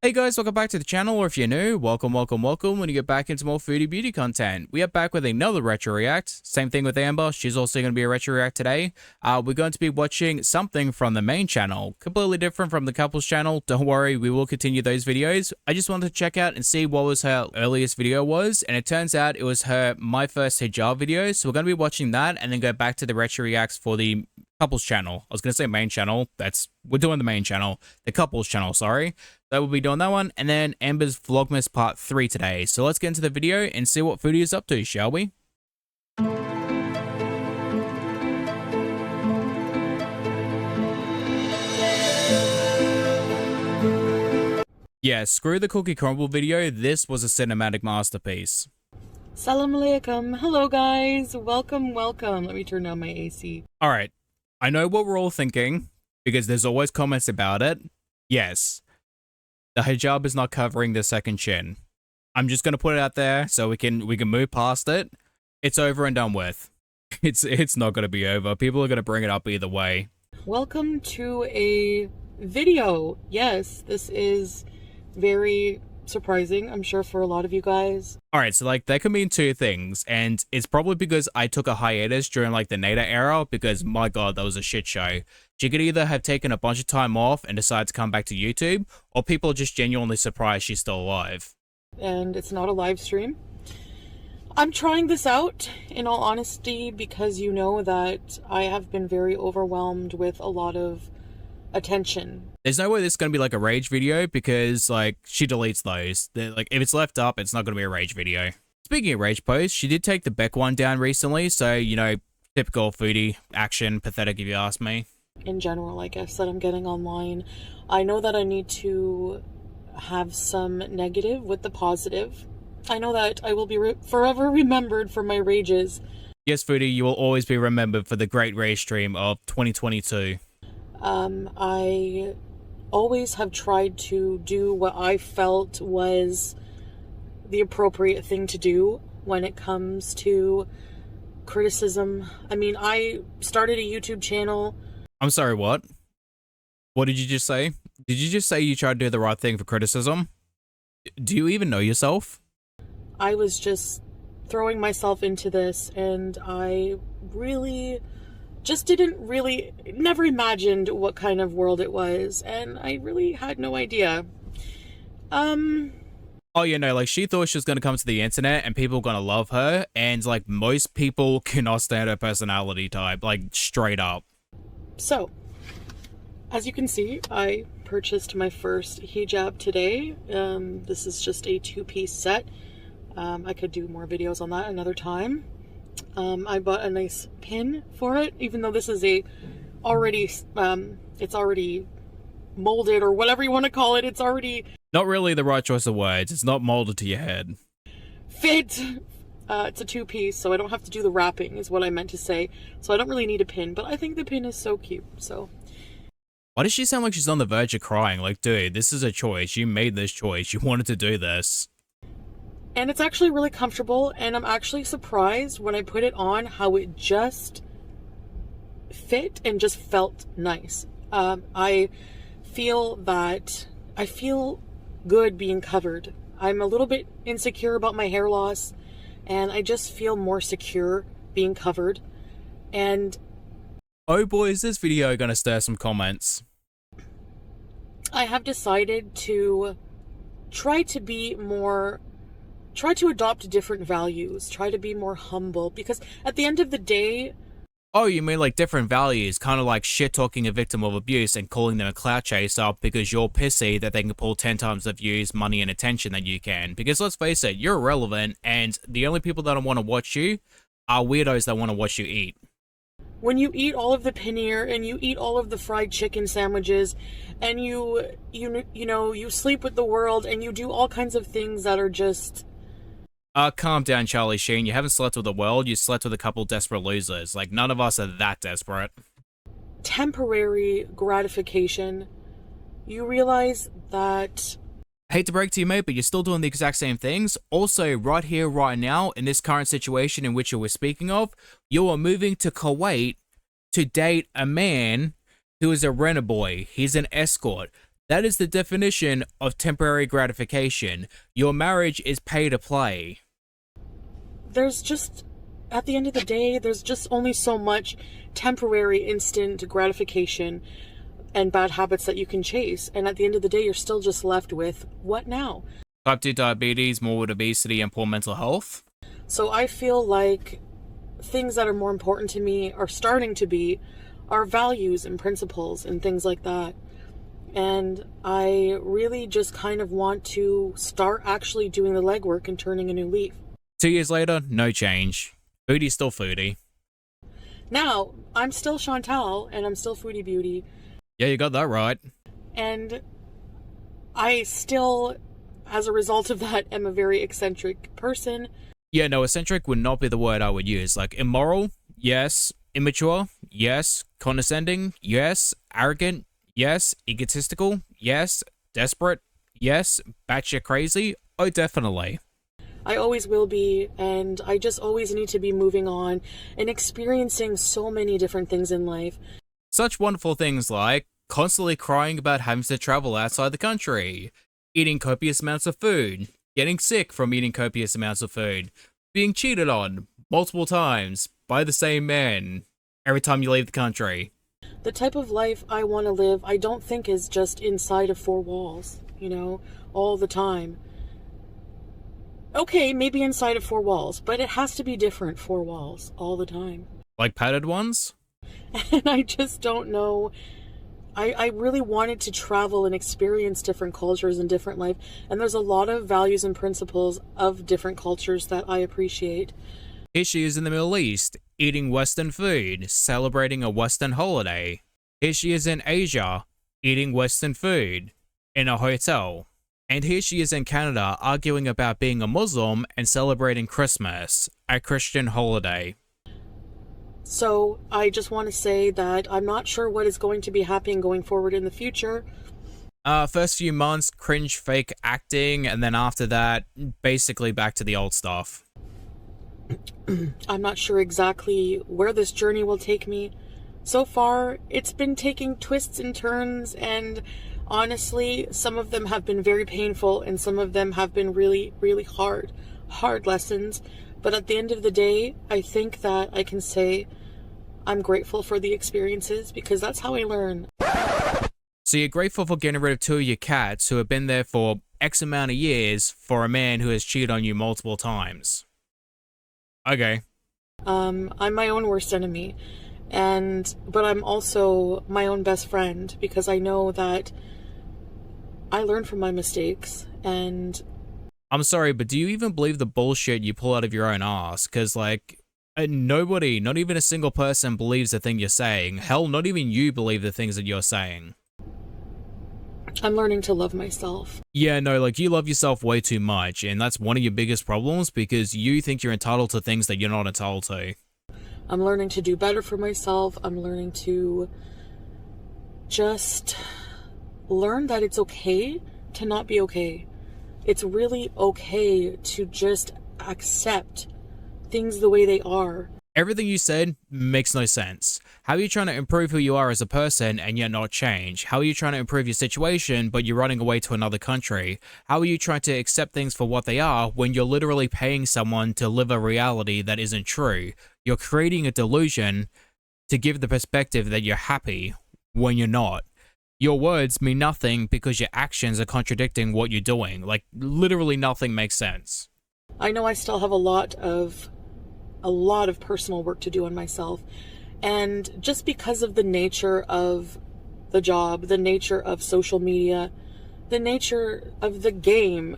Hey guys, welcome back to the channel, or if you're new, welcome when you get back into more foodie beauty content. We are back with another retro react. Same thing with Amber, she's also going to be a retro react today. We're going to be watching something from the main channel, completely different from the couples channel. Don't worry, we will continue those videos. I just wanted to check out and see what was her earliest video was, and it turns out it was her My First Hijab video, so we're going to be watching that and then go back to the retro reacts for the couples channel. I was going to say main channel, we're doing the main channel, the couples channel, sorry. So we'll be doing that one, and then Amber's Vlogmas Part 3 today. So let's get into the video and see what Foodie is up to, shall we? Yeah, screw the cookie crumble video, this was a cinematic masterpiece. Salam alaikum. Hello guys, welcome. Let me turn down my AC. Alright, I know what we're all thinking, because there's always comments about it. Yes. The hijab is not covering the second chin. I'm just gonna put it out there so we can move past it. It's over and done with. It's not gonna be over. People are gonna bring it up either way. Welcome to a video. Yes, this is very surprising, I'm sure, for a lot of you guys. Alright, so like that can mean two things, and it's probably because I took a hiatus during like the Nader era, because my god, that was a shit show. She could either have taken a bunch of time off and decided to come back to YouTube, or people are just genuinely surprised she's still alive. And it's not a live stream. I'm trying this out, in all honesty, because you know that I have been very overwhelmed with a lot of attention. There's no way this is going to be like a rage video, because like she deletes those. Like if it's left up, it's not going to be a rage video. Speaking of rage posts, she did take the Beck one down recently, so you know, typical Foodie action, pathetic if you ask me. In general, I guess, that I'm getting online. I know that I need to have some negative with the positive. I know that I will be forever remembered for my rages. Yes, Foodie, you will always be remembered for the great rage stream of 2022. I always have tried to do what I felt was the appropriate thing to do when it comes to criticism. I mean, I started a YouTube channel. I'm sorry, what? What did you just say? Did you just say you tried to do the right thing for criticism? Do you even know yourself? I was just throwing myself into this, and I really just never imagined what kind of world it was, and I really had no idea. Oh, you know, like she thought she was going to come to the internet and people were going to love her, and like most people cannot stand her personality type, like straight up. So, as you can see, I purchased my first hijab today. This is just a two-piece set. I could do more videos on that another time. I bought a nice pin for it, even though this is it's already molded, or whatever you want to call it. It's already... Not really the right choice of words. It's not molded to your head. Fit! It's a two-piece, so I don't have to do the wrapping, is what I meant to say. So I don't really need a pin, but I think the pin is so cute, so... Why does she sound like she's on the verge of crying? Like, dude, this is a choice. You made this choice. You wanted to do this. And it's actually really comfortable, and I'm actually surprised when I put it on how it just fit and just felt nice. I feel good being covered. I'm a little bit insecure about my hair loss, and I just feel more secure being covered. And oh boy, is this video gonna stir some comments. I have decided to try to adopt different values, try to be more humble, because at the end of the day... Oh, you mean like different values, kind of like shit-talking a victim of abuse and calling them a clout chaser because you're pissy that they can pull 10 times the views, money, and attention that you can. Because let's face it, you're irrelevant, and the only people that don't want to watch you are weirdos that want to watch you eat. When you eat all of the paneer, and you eat all of the fried chicken sandwiches, and you sleep with the world, and you do all kinds of things that are just... Calm down, Charlie Sheen. You haven't slept with the world, you slept with a couple desperate losers. Like, none of us are that desperate. Temporary gratification. You realize that... I hate to break to you, mate, but you're still doing the exact same things. Also, right here, right now, in this current situation in which you were speaking of, you are moving to Kuwait to date a man who is a renter boy. He's an escort. That is the definition of temporary gratification. Your marriage is pay to play. There's just, at the end of the day, there's just only so much temporary instant gratification and bad habits that you can chase. And at the end of the day, you're still just left with, what now? Type 2 diabetes, morbid obesity, and poor mental health. So I feel like things that are more important to me are starting to be our values and principles and things like that. And I really just kind of want to start actually doing the legwork and turning a new leaf. 2 years later, no change. Foodie's still Foodie. Now, I'm still Chantal, and I'm still Foodie Beauty. Yeah, you got that right. And I still, as a result of that, am a very eccentric person. Yeah, no, eccentric would not be the word I would use. Like, immoral? Yes. Immature? Yes. Condescending? Yes. Arrogant? Yes. Egotistical? Yes. Desperate? Yes. Batshit crazy? Oh, definitely. I always will be, and I just always need to be moving on and experiencing so many different things in life. Such wonderful things like constantly crying about having to travel outside the country, eating copious amounts of food, getting sick from eating copious amounts of food, being cheated on multiple times by the same man every time you leave the country. The type of life I want to live, I don't think is just inside of four walls, you know, all the time. Okay, maybe inside of four walls, but it has to be different four walls all the time. Like padded ones? And I just don't know. I really wanted to travel and experience different cultures and different life. And there's a lot of values and principles of different cultures that I appreciate. Here she is in the Middle East, eating Western food, celebrating a Western holiday. Here she is in Asia, eating Western food, in a hotel. And here she is in Canada, arguing about being a Muslim and celebrating Christmas, a Christian holiday. So I just want to say that I'm not sure what is going to be happening going forward in the future. First few months, cringe fake acting, and then after that, basically back to the old stuff. I'm not sure exactly where this journey will take me. So far, it's been taking twists and turns, and honestly, some of them have been very painful, and some of them have been really, really hard lessons. But at the end of the day, I think that I can say I'm grateful for the experiences because that's how I learn. So you're grateful for getting rid of 2 of your cats who have been there for X amount of years for a man who has cheated on you multiple times. Okay. I'm my own worst enemy, but I'm also my own best friend because I know that I learn from my mistakes. And I'm sorry, but do you even believe the bullshit you pull out of your own ass? Because, like, nobody, not even a single person believes the thing you're saying. Hell, not even you believe the things that you're saying. I'm learning to love myself. Yeah, no, like, you love yourself way too much, and that's one of your biggest problems because you think you're entitled to things that you're not entitled to. I'm learning to do better for myself. I'm learning to just learn that it's okay to not be okay. It's really okay to just accept things the way they are. Everything you said makes no sense. How are you trying to improve who you are as a person and yet not change? How are you trying to improve your situation but you're running away to another country? How are you trying to accept things for what they are when you're literally paying someone to live a reality that isn't true? You're creating a delusion to give the perspective that you're happy when you're not. Your words mean nothing because your actions are contradicting what you're doing. Like, literally nothing makes sense. I know I still have a lot of personal work to do on myself. And just because of the nature of the job, the nature of social media, the nature of the game,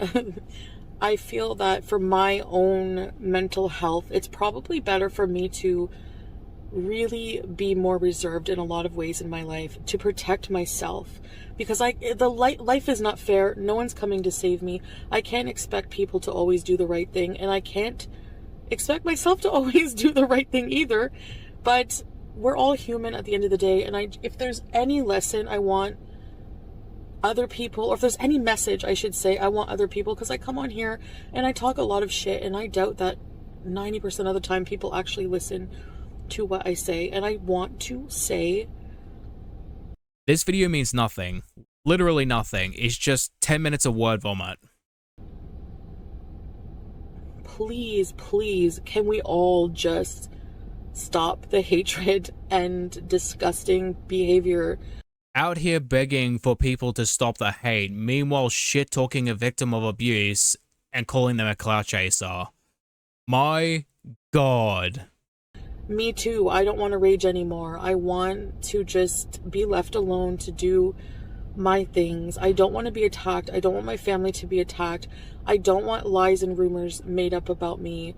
I feel that for my own mental health, it's probably better for me to really be more reserved in a lot of ways in my life to protect myself, because life is not fair. No one's coming to save me. I can't expect people to always do the right thing, and I can't expect myself to always do the right thing either. But we're all human at the end of the day, and if there's any lesson I want other people, or if there's any message I should say I want other people, because I come on here and I talk a lot of shit, and I doubt that 90% of the time people actually listen to what I say, and I want to say this video means nothing. Literally nothing. It's just 10 minutes of word vomit. Please, please, can we all just stop the hatred and disgusting behavior? Out here begging for people to stop the hate, meanwhile shit talking a victim of abuse and calling them a clout chaser. My God. Me too. I don't want to rage anymore. I want to just be left alone to do my things. I don't want to be attacked. I don't want my family to be attacked. I don't want lies and rumors made up about me.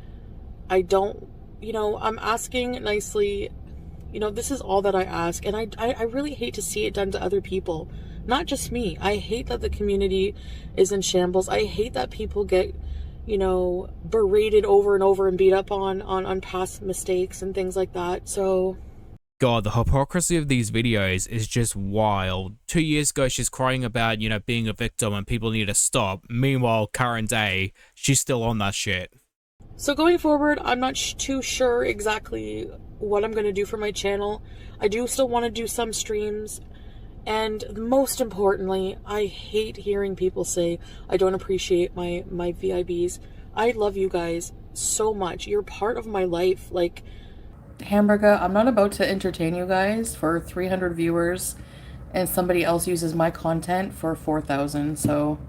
I don't, I'm asking nicely. This is all that I ask. And I really hate to see it done to other people. Not just me. I hate that the community is in shambles. I hate that people get, berated over and over and beat up on past mistakes and things like that. So God, the hypocrisy of these videos is just wild. 2 years ago, she's crying about, being a victim and people need to stop. Meanwhile, current day, she's still on that shit. So going forward, I'm not too sure exactly what I'm going to do for my channel. I do still want to do some streams. And most importantly, I hate hearing people say, I don't appreciate my VIBs. I love you guys so much. You're part of my life. Like, Hamburger, I'm not about to entertain you guys for 300 viewers and somebody else uses my content for 4,000. So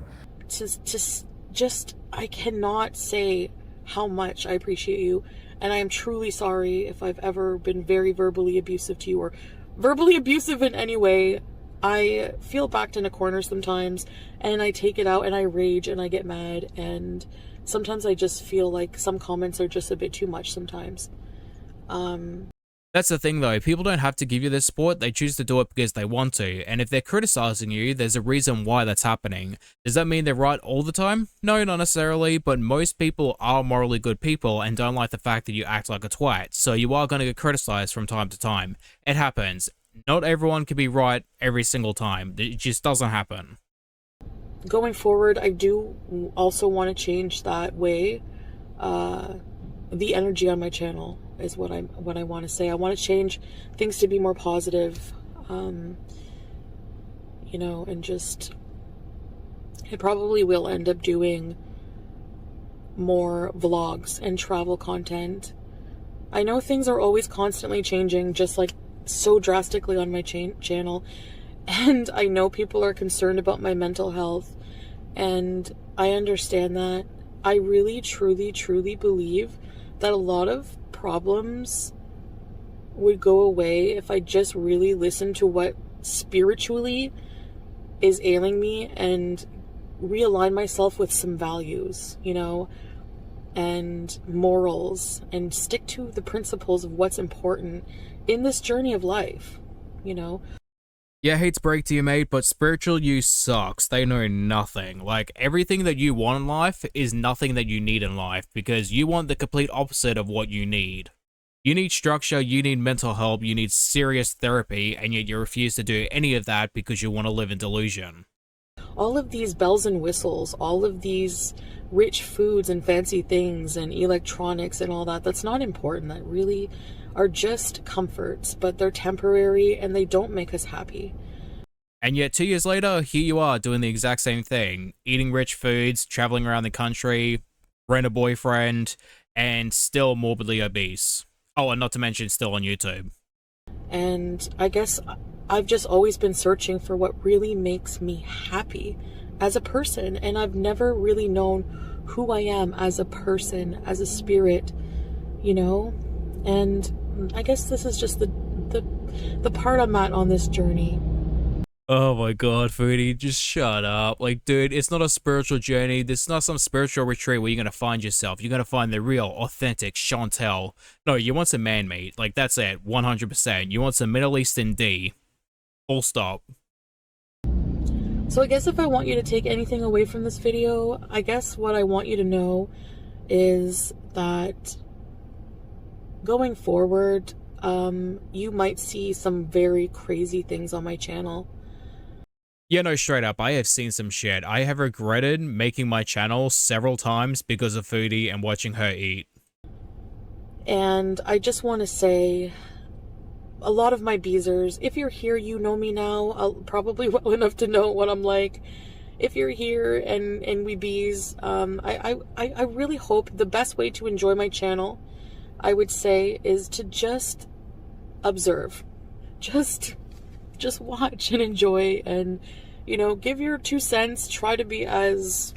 just I cannot say how much I appreciate you, and I am truly sorry if I've ever been very verbally abusive to you or verbally abusive in any way. I feel backed in a corner sometimes, and I take it out and I rage and I get mad, and sometimes I just feel like some comments are just a bit too much sometimes. That's the thing though, people don't have to give you their support, they choose to do it because they want to, and if they're criticizing you, there's a reason why that's happening. Does that mean they're right all the time? No, not necessarily, but most people are morally good people and don't like the fact that you act like a twat, so you are going to get criticized from time to time. It happens. Not everyone can be right every single time. It just doesn't happen. Going forward, I do also want to change that way. The energy on my channel is what I want to say. I want to change things to be more positive, and just, I probably will end up doing more vlogs and travel content. I know things are always constantly changing, just like so drastically on my channel, and I know people are concerned about my mental health, and I understand that. I really, truly, truly believe that a lot of problems would go away if I just really listened to what spiritually is ailing me and realign myself with some values, and morals, and stick to the principles of what's important in this journey of life, Yeah, I hate to break to you, mate, but spiritual you sucks. They know nothing. Like, everything that you want in life is nothing that you need in life, because you want the complete opposite of what you need. You need structure, you need mental help, you need serious therapy, and yet you refuse to do any of that because you want to live in delusion. All of these bells and whistles, all of these rich foods and fancy things and electronics and all that, that's not important. That really are just comforts, but they're temporary and they don't make us happy. And yet 2 years later, here you are doing the exact same thing. Eating rich foods, traveling around the country, rent a boyfriend, and still morbidly obese. Oh, and not to mention still on YouTube. And I guess I've just always been searching for what really makes me happy as a person, and I've never really known who I am as a person, as a spirit, and I guess this is just the part I'm at on this journey. Oh my god, Foodie, just shut up. Like, dude, it's not a spiritual journey. This is not some spiritual retreat where you're gonna find yourself. You're gonna find the real, authentic Chantel. No, you want some man meat. Like, that's it, 100%. You want some Middle Eastern D. Full stop. So I guess if I want you to take anything away from this video, I guess what I want you to know is that going forward, you might see some very crazy things on my channel. Yeah, no, straight up, I have seen some shit. I have regretted making my channel several times because of Foodie and watching her eat. And I just want to say a lot of my beezers, if you're here, you know me now, probably well enough to know what I'm like. If you're here and we bees, I really hope the best way to enjoy my channel, I would say, is to just observe. Just watch and enjoy, and, you know, give your 2 cents, try to be as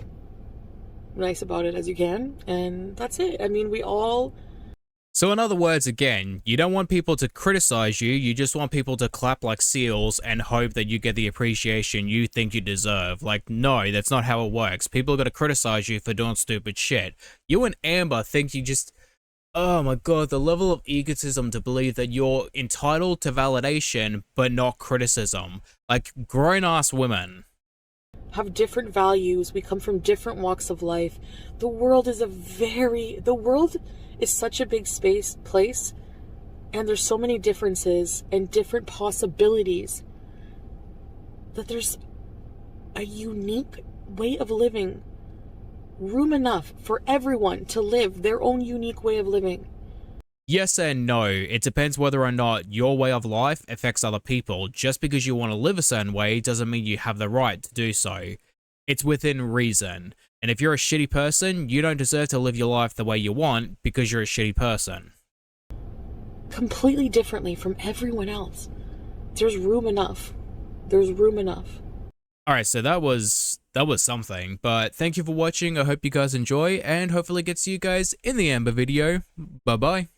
nice about it as you can, and that's it. I mean, we all... So in other words, again, you don't want people to criticize you, you just want people to clap like seals and hope that you get the appreciation you think you deserve. Like, no, that's not how it works. People are going to criticize you for doing stupid shit. You and Amber think you just... Oh my god, the level of egotism to believe that you're entitled to validation, but not criticism. Like, grown-ass women. Have different values, we come from different walks of life. The world is such a big place, and there's so many differences and different possibilities that there's a unique way of living. Room enough for everyone to live their own unique way of living. Yes and no. It depends whether or not your way of life affects other people. Just because you want to live a certain way doesn't mean you have the right to do so. It's within reason. And if you're a shitty person, you don't deserve to live your life the way you want because you're a shitty person. Completely differently from everyone else. There's room enough. There's room enough. Alright, so that was something. But thank you for watching. I hope you guys enjoy, and hopefully get to you guys in the Amber video. Bye-bye.